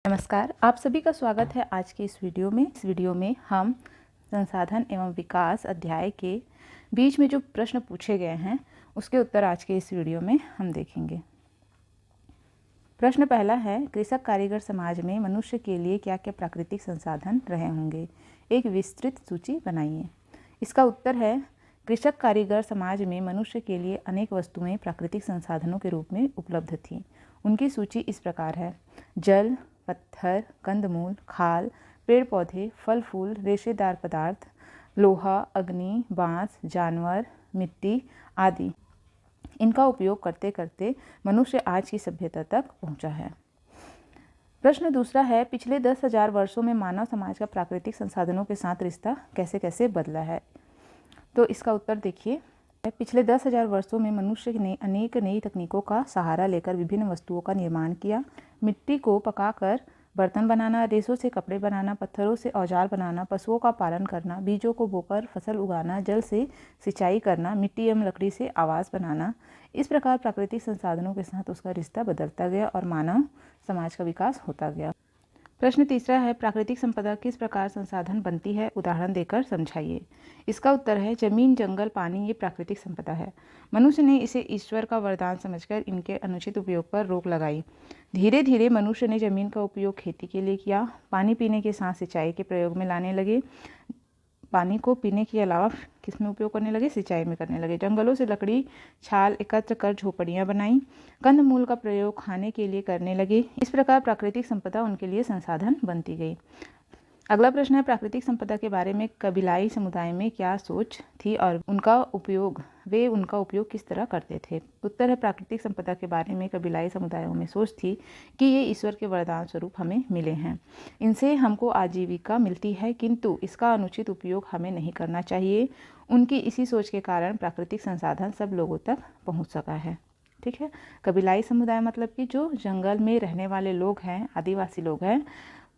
नमस्कार, आप सभी का स्वागत है आज के इस वीडियो में। इस वीडियो में हम संसाधन एवं विकास अध्याय के बीच में जो प्रश्न पूछे गए हैं उसके उत्तर आज के इस वीडियो में हम देखेंगे। प्रश्न पहला है, कृषक कारीगर समाज में मनुष्य के लिए क्या क्या प्राकृतिक संसाधन रहे होंगे? एक विस्तृत सूची बनाइए। इसका उत्तर है, कृषक कारीगर समाज में मनुष्य के लिए अनेक वस्तुएं प्राकृतिक संसाधनों के रूप में उपलब्ध थीं। उनकी सूची इस प्रकार है: जल, पत्थर, कंदमूल, खाल, पेड़ पौधे, फल फूल, रेशेदार पदार्थ, लोहा, अग्नि, बांस, जानवर, मिट्टी आदि। इनका उपयोग करते करते मनुष्य आज की सभ्यता तक पहुंचा है। प्रश्न दूसरा है, पिछले 10,000 वर्षों में मानव समाज का प्राकृतिक संसाधनों के साथ रिश्ता कैसे कैसे बदला है? तो इसका उत्तर देखिए। पिछले 10,000 वर्षों में मनुष्य ने अनेक नई तकनीकों का सहारा लेकर विभिन्न वस्तुओं का निर्माण किया। मिट्टी को पकाकर बर्तन बनाना, रेशों से कपड़े बनाना, पत्थरों से औजार बनाना, पशुओं का पालन करना, बीजों को बोकर फसल उगाना, जल से सिंचाई करना, मिट्टी एवं लकड़ी से आवास बनाना। इस प्रकार प्राकृतिक संसाधनों के साथ उसका रिश्ता बदलता गया और मानव समाज का विकास होता गया। प्रश्न तीसरा है, प्राकृतिक संपदा किस प्रकार संसाधन बनती है? उदाहरण देकर समझाइए। इसका उत्तर है, जमीन, जंगल, पानी ये प्राकृतिक संपदा है। मनुष्य ने इसे ईश्वर का वरदान समझकर इनके अनुचित उपयोग पर रोक लगाई। धीरे धीरे मनुष्य ने जमीन का उपयोग खेती के लिए किया, पानी पीने के साथ सिंचाई के प्रयोग में लाने लगे। पानी को पीने के अलावा किस में उपयोग करने लगे? सिंचाई में करने लगे। जंगलों से लकड़ी छाल एकत्र कर झोपड़ियां बनाई। कंदमूल का प्रयोग खाने के लिए करने लगे। इस प्रकार प्राकृतिक संपदा उनके लिए संसाधन बनती गई। अगला प्रश्न है, प्राकृतिक संपदा के बारे में कबीलाई समुदाय में क्या सोच थी और वे उनका उपयोग किस तरह करते थे? उत्तर है, प्राकृतिक संपदा के बारे में कबीलाई समुदायों में सोच थी कि ये ईश्वर के वरदान स्वरूप हमें मिले हैं। इनसे हमको आजीविका मिलती है, किंतु इसका अनुचित उपयोग हमें नहीं करना चाहिए। उनकी इसी सोच के कारण प्राकृतिक संसाधन सब लोगों तक पहुँच सका है। ठीक है, कबीलाई समुदाय मतलब कि जो जंगल में रहने वाले लोग हैं, आदिवासी लोग हैं,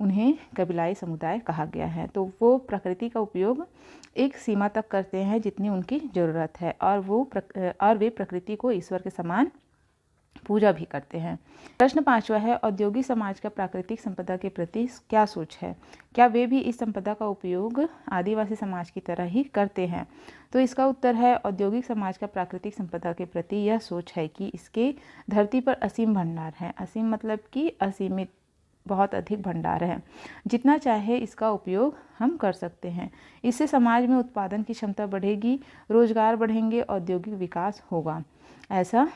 उन्हें कबीलाई समुदाय कहा गया है। तो वो प्रकृति का उपयोग एक सीमा तक करते हैं जितनी उनकी ज़रूरत है, और वे प्रकृति को ईश्वर के समान पूजा भी करते हैं। प्रश्न पांचवा है, औद्योगिक समाज का प्राकृतिक संपदा के प्रति क्या सोच है? क्या वे भी इस संपदा का उपयोग आदिवासी समाज की तरह ही करते हैं? तो इसका उत्तर है, औद्योगिक समाज का प्राकृतिक संपदा के प्रति यह सोच है कि इसके धरती पर असीम भंडार है। असीम मतलब कि असीमित, बहुत अधिक भंडार है। जितना चाहे इसका उपयोग हम कर सकते हैं। इससे समाज में उत्पादन की क्षमता बढ़ेगी, रोजगार बढ़ेंगे, औद्योगिक विकास होगा। ऐसा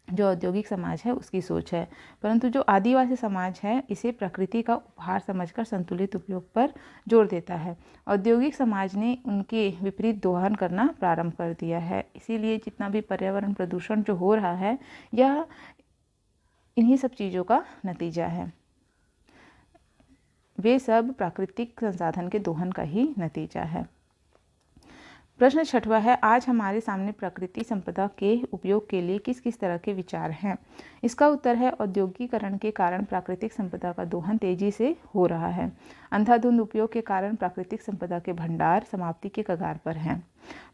जो औद्योगिक समाज है उसकी सोच है। परंतु जो आदिवासी समाज है इसे प्रकृति का उपहार समझकर संतुलित उपयोग पर जोर देता है। औद्योगिक समाज ने उनके विपरीत दोहन करना प्रारंभ कर दिया है। इसीलिए जितना भी पर्यावरण प्रदूषण जो हो रहा है यह इन्हीं सब चीज़ों का नतीजा है। वे सब प्राकृतिक संसाधन के दोहन का ही नतीजा है। प्रश्न छठवां है, आज हमारे सामने प्राकृतिक संपदा के उपयोग के लिए किस किस तरह के विचार हैं? इसका उत्तर है, औद्योगिकरण के कारण प्राकृतिक संपदा का दोहन तेजी से हो रहा है। अंधाधुंध उपयोग के कारण प्राकृतिक संपदा के भंडार समाप्ति के कगार पर हैं।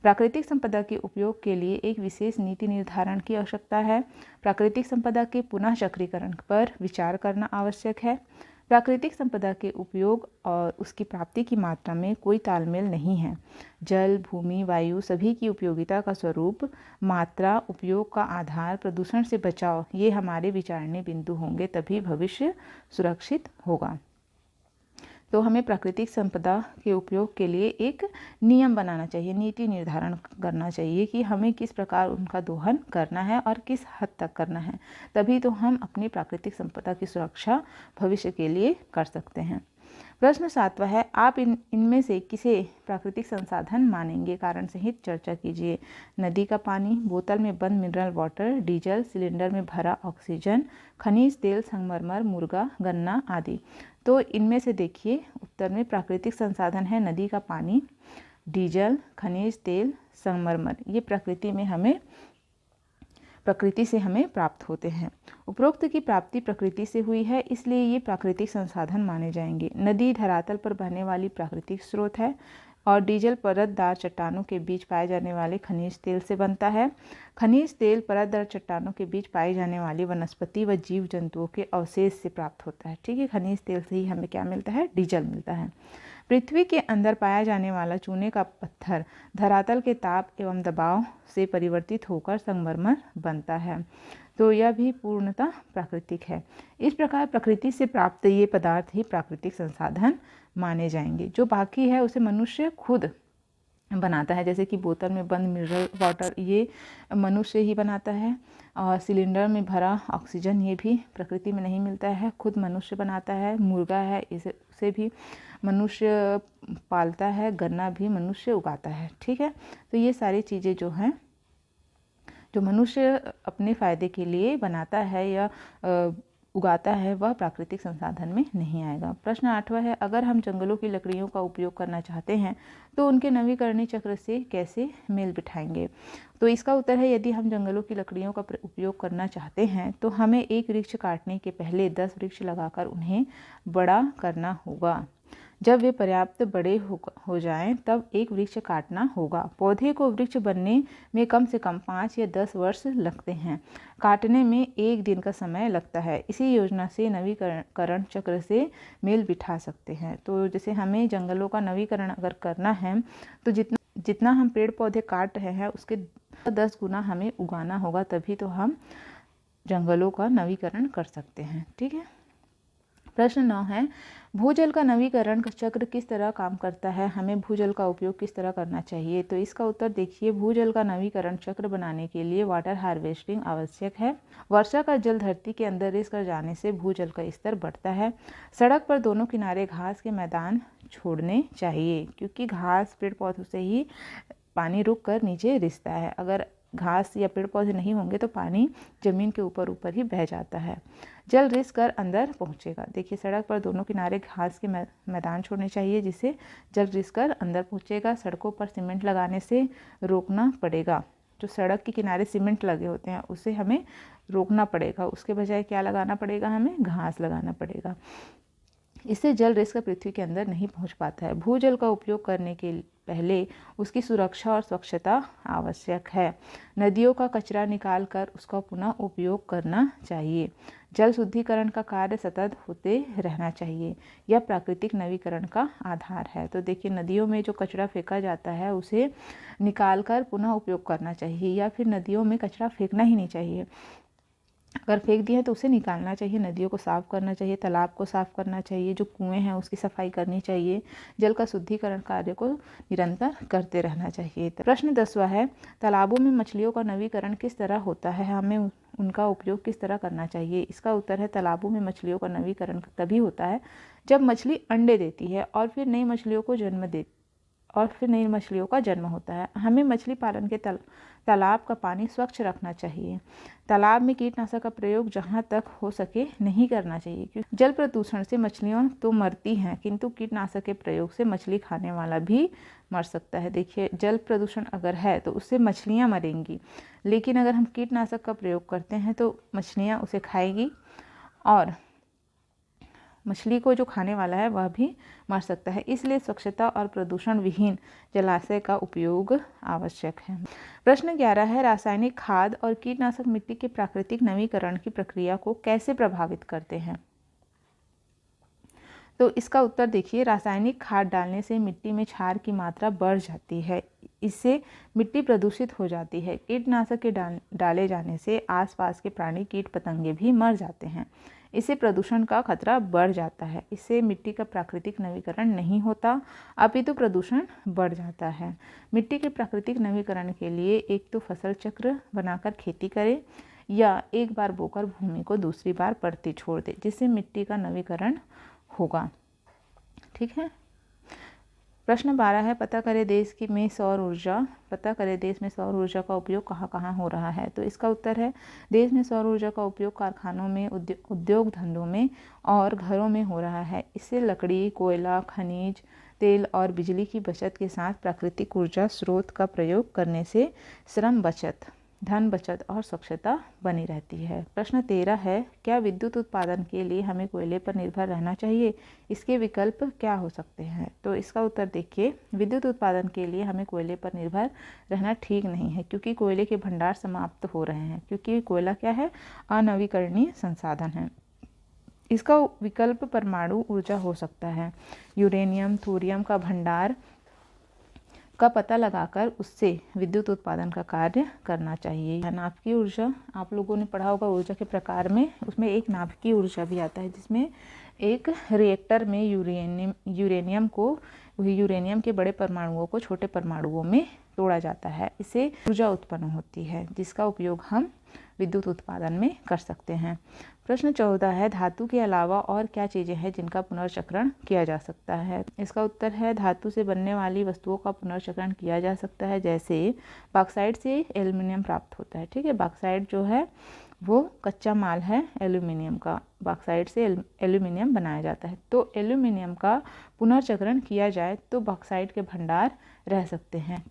प्राकृतिक संपदा के उपयोग के लिए एक विशेष नीति निर्धारण की आवश्यकता है। प्राकृतिक संपदा के पुनः चक्रीकरण पर विचार करना आवश्यक है। प्राकृतिक संपदा के उपयोग और उसकी प्राप्ति की मात्रा में कोई तालमेल नहीं है। जल, भूमि, वायु सभी की उपयोगिता का स्वरूप, मात्रा, उपयोग का आधार, प्रदूषण से बचाव ये हमारे विचारणीय बिंदु होंगे, तभी भविष्य सुरक्षित होगा। तो हमें प्राकृतिक संपदा के उपयोग के लिए एक नियम बनाना चाहिए, नीति निर्धारण करना चाहिए कि हमें किस प्रकार उनका दोहन करना है और किस हद तक करना है। तभी तो हम अपनी प्राकृतिक संपदा की सुरक्षा भविष्य के लिए कर सकते हैं। प्रश्न सातवां है, आप इनमें से किसे प्राकृतिक संसाधन मानेंगे? कारण सहित चर्चा कीजिए। नदी का पानी, बोतल में बंद मिनरल वाटर, डीजल, सिलेंडर में भरा ऑक्सीजन, खनिज तेल, संगमरमर, मुर्गा, गन्ना आदि। तो इनमें से देखिए, उत्तर में प्राकृतिक संसाधन है नदी का पानी, डीजल, खनिज तेल, संगमरमर। ये प्रकृति से हमें प्राप्त होते हैं। उपरोक्त की प्राप्ति प्रकृति से हुई है, इसलिए ये प्राकृतिक संसाधन माने जाएंगे। नदी धरातल पर बहने वाली प्राकृतिक स्रोत है। और डीजल परतदार चट्टानों के बीच पाए जाने वाले खनिज तेल से बनता है। खनिज तेल परतदार चट्टानों के बीच पाई जाने वाली वनस्पति व जीव जंतुओं के अवशेष से प्राप्त होता है। ठीक है, खनिज तेल से ही हमें क्या मिलता है? डीजल मिलता है। पृथ्वी के अंदर पाया जाने वाला चूने का पत्थर धरातल के ताप एवं दबाव से परिवर्तित होकर संगमरमर बनता है। तो यह भी पूर्णतः प्राकृतिक है। इस प्रकार प्रकृति से प्राप्त ये पदार्थ ही प्राकृतिक संसाधन माने जाएंगे। जो बाकी है उसे मनुष्य खुद बनाता है, जैसे कि बोतल में बंद मिनरल वाटर ये मनुष्य ही बनाता है, और सिलेंडर में भरा ऑक्सीजन ये भी प्रकृति में नहीं मिलता है, खुद मनुष्य बनाता है। मुर्गा है, उसे भी मनुष्य पालता है। गन्ना भी मनुष्य उगाता है। ठीक है, तो ये सारी चीज़ें जो हैं जो मनुष्य अपने फ़ायदे के लिए बनाता है या उगाता है वह प्राकृतिक संसाधन में नहीं आएगा। प्रश्न 8वां है, अगर हम जंगलों की लकड़ियों का उपयोग करना चाहते हैं तो उनके नवीकरणीय चक्र से कैसे मेल बिठाएंगे? तो इसका उत्तर है, यदि हम जंगलों की लकड़ियों का उपयोग करना चाहते हैं तो हमें एक वृक्ष काटने के पहले 10 वृक्ष लगाकर उन्हें बड़ा करना होगा। जब वे पर्याप्त बड़े हो जाएं तब एक वृक्ष काटना होगा। पौधे को वृक्ष बनने में कम से कम 5 या 10 वर्ष लगते हैं। काटने में 1 दिन का समय लगता है। इसी योजना से नवीकरण चक्र से मेल बिठा सकते हैं। तो जैसे हमें जंगलों का नवीकरण अगर करना है तो जितना हम पेड़ पौधे काट रहे हैं उसके 10 गुना हमें उगाना होगा, तभी तो हम जंगलों का नवीकरण कर सकते हैं। ठीक है। प्रश्न 9 है, भूजल का नवीकरण चक्र किस तरह काम करता है? हमें भूजल का उपयोग किस तरह करना चाहिए? तो इसका उत्तर देखिए, भूजल का नवीकरण चक्र बनाने के लिए वाटर हार्वेस्टिंग आवश्यक है। वर्षा का जल धरती के अंदर रिस कर जाने से भूजल का स्तर बढ़ता है। सड़क पर दोनों किनारे घास के मैदान छोड़ने चाहिए, क्योंकि घास पेड़ पौधों से ही पानी रुक कर नीचे रिसता है। अगर घास या पेड़ पौधे नहीं होंगे तो पानी जमीन के ऊपर ही बह जाता है। जल रिस कर अंदर पहुंचेगा। देखिए, सड़क पर दोनों किनारे घास के मैदान छोड़ने चाहिए, जिससे जल रिस कर अंदर पहुंचेगा। सड़कों पर सीमेंट लगाने से रोकना पड़ेगा। जो सड़क के किनारे सीमेंट लगे होते हैं उसे हमें रोकना पड़ेगा। उसके बजाय क्या लगाना पड़ेगा? हमें घास लगाना पड़ेगा। इससे जल रिस कर पृथ्वी के अंदर नहीं पहुंच पाता है। भूजल का उपयोग करने के पहले उसकी सुरक्षा और स्वच्छता आवश्यक है। नदियों का कचरा निकाल कर उसका पुनः उपयोग करना चाहिए। जल शुद्धिकरण का कार्य सतत होते रहना चाहिए। यह प्राकृतिक नवीकरण का आधार है। तो देखिए, नदियों में जो कचरा फेंका जाता है उसे निकाल कर पुनः उपयोग करना चाहिए, या फिर नदियों में कचरा फेंकना ही नहीं चाहिए। अगर फेंक दिया है तो उसे निकालना चाहिए। नदियों को साफ़ करना चाहिए, तालाब को साफ़ करना चाहिए, जो कुएं हैं उसकी सफाई करनी चाहिए। जल का शुद्धिकरण कार्य को निरंतर करते रहना चाहिए। प्रश्न 10वां है, तालाबों में मछलियों का नवीकरण किस तरह होता है? हमें उनका उपयोग किस तरह करना चाहिए? इसका उत्तर है, तालाबों में मछलियों का नवीकरण तभी होता है जब मछली अंडे देती है और फिर नई मछलियों का जन्म होता है। हमें मछली पालन के तालाब का पानी स्वच्छ रखना चाहिए। तालाब में कीटनाशक का प्रयोग जहाँ तक हो सके नहीं करना चाहिए, क्योंकि जल प्रदूषण से मछलियाँ तो मरती हैं, किंतु कीटनाशक के प्रयोग से मछली खाने वाला भी मर सकता है। देखिए, जल प्रदूषण अगर है तो उससे मछलियाँ मरेंगी, लेकिन अगर हम कीटनाशक का प्रयोग करते हैं तो मछलियाँ उसे खाएगी और मछली को जो खाने वाला है वह भी मर सकता है। इसलिए स्वच्छता और प्रदूषण विहीन जलाशय का उपयोग आवश्यक है। प्रश्न 11 है, रासायनिक खाद और कीटनाशक मिट्टी के प्राकृतिक नवीकरण की प्रक्रिया को कैसे प्रभावित करते हैं? तो इसका उत्तर देखिए, रासायनिक खाद डालने से मिट्टी में क्षार की मात्रा बढ़ जाती है। इससे मिट्टी प्रदूषित हो जाती है। कीटनाशक के डाले जाने से आसपास के प्राणी कीट पतंगे भी मर जाते हैं। इससे प्रदूषण का खतरा बढ़ जाता है। इससे मिट्टी का प्राकृतिक नवीकरण नहीं होता, अपितु प्रदूषण बढ़ जाता है। मिट्टी के प्राकृतिक नवीकरण के लिए एक तो फसल चक्र बनाकर खेती करें, या एक बार बोकर भूमि को दूसरी बार परती छोड़ दें, जिससे मिट्टी का नवीकरण होगा। ठीक है। प्रश्न 12 है, पता करें देश में सौर ऊर्जा का उपयोग कहाँ कहाँ हो रहा है? तो इसका उत्तर है, देश में सौर ऊर्जा का उपयोग कारखानों में, उद्योग धंधों में और घरों में हो रहा है। इससे लकड़ी, कोयला, खनिज तेल और बिजली की बचत के साथ प्राकृतिक ऊर्जा स्रोत का प्रयोग करने से श्रम बचत धन बचत और स्वच्छता बनी रहती है। प्रश्न 13 है, क्या विद्युत उत्पादन के लिए हमें कोयले पर निर्भर रहना चाहिए? इसके विकल्प क्या हो सकते हैं? तो इसका उत्तर देखिए, विद्युत उत्पादन के लिए हमें कोयले पर निर्भर रहना ठीक नहीं है, क्योंकि कोयले के भंडार समाप्त हो रहे हैं, क्योंकि कोयला क्या है? अनवीकरणीय संसाधन है। इसका विकल्प परमाणु ऊर्जा हो सकता है। यूरेनियम, थोरियम का भंडार का पता लगाकर उससे विद्युत उत्पादन का कार्य करना चाहिए। नाभिकीय ऊर्जा, आप लोगों ने पढ़ा होगा ऊर्जा के प्रकार में, उसमें एक नाभिकीय ऊर्जा भी आता है, जिसमें एक रिएक्टर में यूरेनियम के बड़े परमाणुओं को छोटे परमाणुओं में तोड़ा जाता है। इससे ऊर्जा उत्पन्न होती है, जिसका उपयोग हम विद्युत उत्पादन में कर सकते हैं। प्रश्न 14 है, धातु के अलावा और क्या चीज़ें हैं जिनका पुनर्चक्रण किया जा सकता है? इसका उत्तर है, धातु से बनने वाली वस्तुओं का पुनर्चक्रण किया जा सकता है। जैसे बॉक्साइट से एल्युमिनियम प्राप्त होता है। ठीक है, बॉक्साइट जो है वो कच्चा माल है एल्युमिनियम का। बॉक्साइट से एल्युमिनियम बनाया जाता है। तो एल्युमिनियम का पुनर्चक्रण किया जाए तो बॉक्साइट के भंडार रह सकते हैं,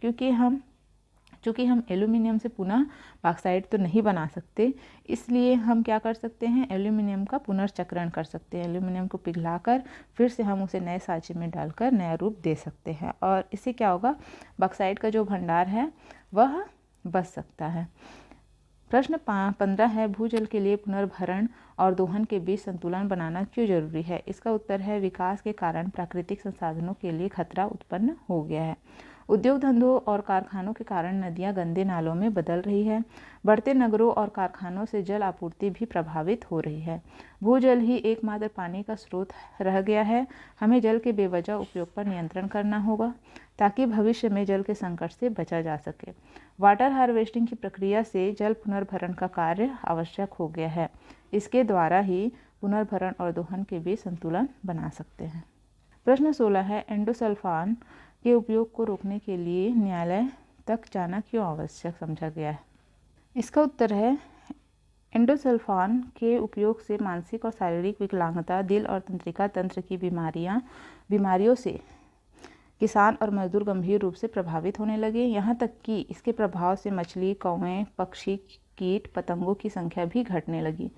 चूँकि हम एल्युमिनियम से पुनः बॉक्साइट तो नहीं बना सकते, इसलिए हम क्या कर सकते हैं? एल्युमिनियम का पुनर्चक्रण कर सकते हैं। एल्युमिनियम को पिघलाकर फिर से हम उसे नए सांचे में डालकर नया रूप दे सकते हैं, और इससे क्या होगा? बॉक्साइट का जो भंडार है वह बच सकता है। प्रश्न 15 है, भूजल के लिए पुनर्भरण और दोहन के बीच संतुलन बनाना क्यों जरूरी है? इसका उत्तर है, विकास के कारण प्राकृतिक संसाधनों के लिए खतरा उत्पन्न हो गया है। उद्योग धंधों और कारखानों के कारण नदियां गंदे नालों में बदल रही है। बढ़ते नगरों और कारखानों से जल आपूर्ति भी प्रभावित हो रही है। भूजल ही एकमात्र पानी का स्रोत रह गया है। हमें जल के बेवजह उपयोग पर नियंत्रण करना होगा, ताकि भविष्य में जल के संकट से बचा जा सके। वाटर हार्वेस्टिंग की प्रक्रिया से जल पुनर्भरण का कार्य आवश्यक हो गया है। इसके द्वारा ही पुनर्भरण और दोहन के बीच संतुलन बना सकते हैं। प्रश्न 16 है, एंडोसल्फान के उपयोग को रोकने के लिए न्यायालय तक जाना क्यों आवश्यक समझा गया है? इसका उत्तर है, एंडोसल्फान के उपयोग से मानसिक और शारीरिक विकलांगता, दिल और तंत्रिका तंत्र की बीमारियों से किसान और मजदूर गंभीर रूप से प्रभावित होने लगे। यहाँ तक कि इसके प्रभाव से मछली, कौवे, पक्षी, कीट पतंगों की संख्या भी घटने लगी।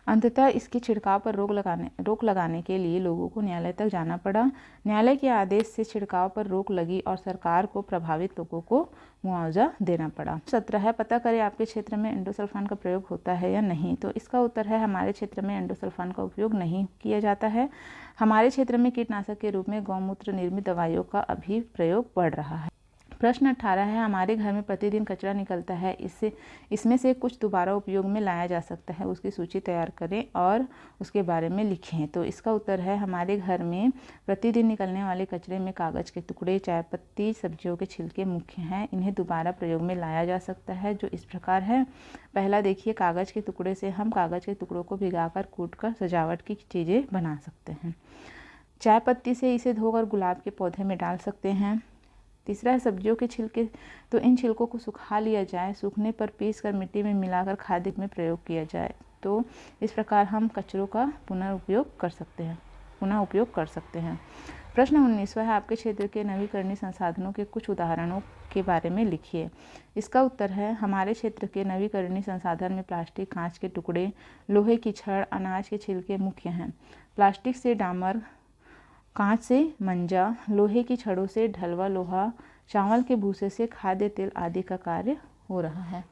अंततः इसके छिड़काव पर रोक लगाने के लिए लोगों को न्यायालय तक जाना पड़ा। न्यायालय के आदेश से छिड़काव पर रोक लगी और सरकार को प्रभावित लोगों को मुआवजा देना पड़ा। 17 है, पता करें आपके क्षेत्र में एंडोसल्फान का प्रयोग होता है या नहीं? तो इसका उत्तर है, हमारे क्षेत्र में एंडोसल्फान का उपयोग नहीं किया जाता है। हमारे क्षेत्र में कीटनाशक के रूप में गौमूत्र निर्मित दवाइयों का अभी प्रयोग बढ़ रहा है। प्रश्न 18 है, हमारे घर में प्रतिदिन कचरा निकलता है, इसमें से कुछ दोबारा उपयोग में लाया जा सकता है, उसकी सूची तैयार करें और उसके बारे में लिखें। तो इसका उत्तर है, हमारे घर में प्रतिदिन निकलने वाले कचरे में कागज़ के टुकड़े, चाय पत्ती, सब्जियों के छिलके मुख्य हैं। इन्हें दोबारा प्रयोग में लाया जा सकता है, जो इस प्रकार है। पहला देखिए, कागज़ के टुकड़े से हम कागज़ के टुकड़ों को भिगाकर कूटकर सजावट की चीज़ें बना सकते हैं। चाय पत्ती से इसे धोकर गुलाब के पौधे में डाल सकते हैं। तीसरा है सब्जियों के छिलके, तो इन छिलकों को सुखा लिया जाए, सूखने पर पीसकर मिट्टी में मिलाकर खाद में प्रयोग किया जाए। तो इस प्रकार हम कचरों का पुनः उपयोग कर सकते हैं। प्रश्न 19वां है, आपके क्षेत्र के नवीकरणीय संसाधनों के कुछ उदाहरणों के बारे में लिखिए। इसका उत्तर है, हमारे क्षेत्र के नवीकरणीय संसाधन में प्लास्टिक, कांच के टुकड़े, लोहे की छड़, अनाज के छिलके मुख्य हैं। प्लास्टिक से डामर, कांच से मंजा, लोहे की छड़ों से ढलवा लोहा, चावल के भूसे से खाद्य तेल आदि का कार्य हो रहा है।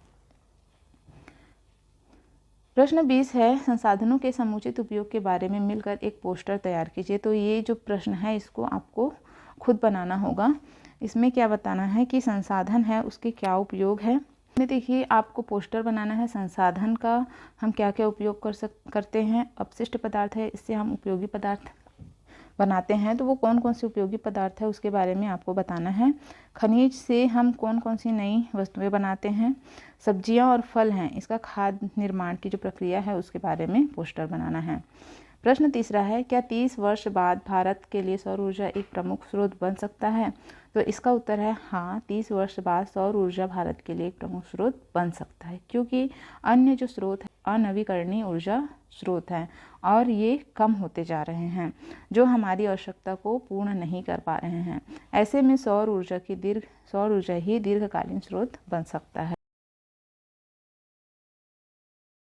प्रश्न 20 है, संसाधनों के समुचित उपयोग के बारे में मिलकर एक पोस्टर तैयार कीजिए। तो ये जो प्रश्न है इसको आपको खुद बनाना होगा। इसमें क्या बताना है कि संसाधन है उसके क्या उपयोग है। देखिए, आपको पोस्टर बनाना है। संसाधन का हम क्या क्या उपयोग करते हैं। अपशिष्ट पदार्थ है, इससे हम उपयोगी पदार्थ बनाते हैं, तो वो कौन कौन से उपयोगी पदार्थ है उसके बारे में आपको बताना है। खनिज से हम कौन कौन सी नई वस्तुएं बनाते हैं। सब्जियां और फल हैं, इसका खाद्य निर्माण की जो प्रक्रिया है उसके बारे में पोस्टर बनाना है। प्रश्न 3 है, क्या 30 वर्ष बाद भारत के लिए सौर ऊर्जा एक प्रमुख स्रोत बन सकता है? तो इसका उत्तर है हाँ, 30 वर्ष बाद सौर ऊर्जा भारत के लिए एक प्रमुख स्रोत बन सकता है, क्योंकि अन्य जो स्रोत है अनवीकरणीय ऊर्जा स्रोत हैं और ये कम होते जा रहे हैं, जो हमारी आवश्यकता को पूर्ण नहीं कर पा रहे हैं। ऐसे में सौर ऊर्जा ही दीर्घकालीन स्रोत बन सकता है।